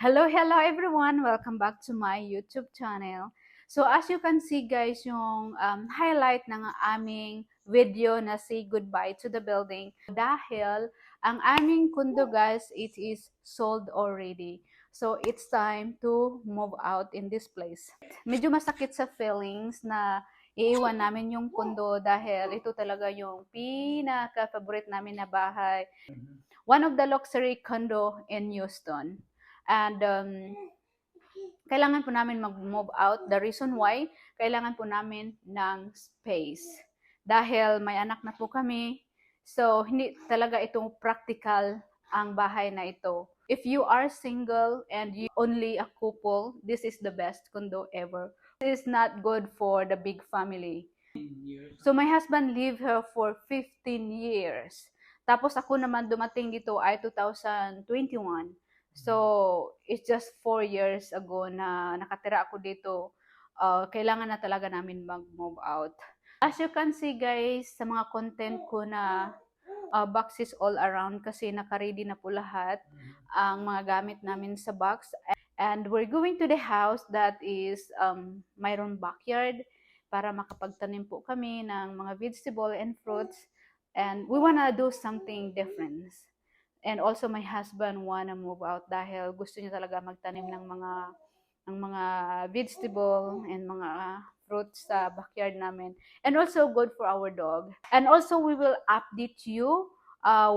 Hello everyone! Welcome back to my YouTube channel. So as you can see guys, yung highlight ng aming video na say goodbye to the building. Dahil ang aming condo guys, it is sold already. So it's time to move out in this place. Medyo masakit sa feelings na iiwan namin yung condo dahil ito talaga yung pinaka-favorite namin na bahay. One of the luxury condo in Houston. And kailangan po namin mag-move out. The reason why, kailangan po namin ng space. Dahil may anak na po kami, so hindi talaga itong practical ang bahay na ito. If you are single and you only a couple, this is the best condo ever. This is not good for the big family. So my husband lived here for 15 years. Tapos ako naman dumating dito ay 2021. So, it's just 4 years ago na nakatira ako dito. Kailangan na talaga namin mag-move out. As you can see guys, sa mga content ko na boxes all around kasi naka-ready na po lahat ang mga gamit namin sa box. And we're going to the house that is mayroon backyard para makapagtanim po kami ng mga vegetable and fruits. And we wanna do something different. And also my husband wanna move out dahil gusto niya talaga magtanim ng mga vegetable and mga fruits sa backyard namin. And also good for our dog. And also we will update you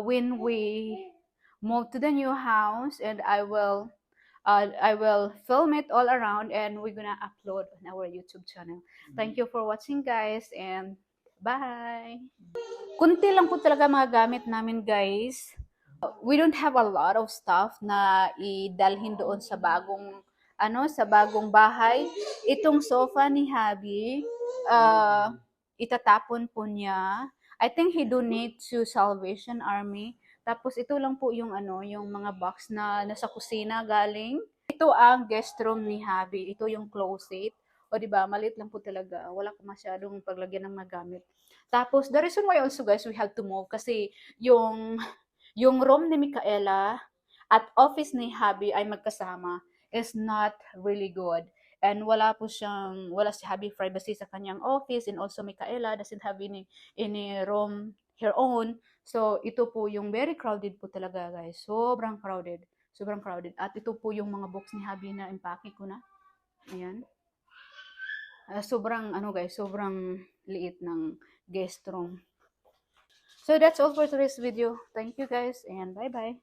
when we move to the new house, and I will film it all around and we're gonna upload on our YouTube channel. Thank you for watching guys, and bye! Kunti lang po talaga mga gamit namin guys. We don't have a lot of stuff na idalhin doon sa bagong bahay. Itong sofa ni Habi, itatapon po niya. I think he donate to Salvation Army. Tapos ito lang po yung yung mga box na nasa kusina galing. Ito ang guest room ni Habi. Ito yung closet. O di ba, maliit lang po talaga. Wala ko masyadong paglagyan ng mga gamit. Tapos the reason why also guys we have to move kasi yung room ni Micaela at office ni Habi ay magkasama is not really good. And wala si Habi privacy sa kanyang office, and also Micaela doesn't have any room her own. So, ito po yung very crowded po talaga guys. Sobrang crowded. Sobrang crowded. At ito po yung mga books ni Habi na impake ko na. Ayan. Sobrang sobrang liit ng guest room. So that's all for today's video. Thank you guys and bye-bye.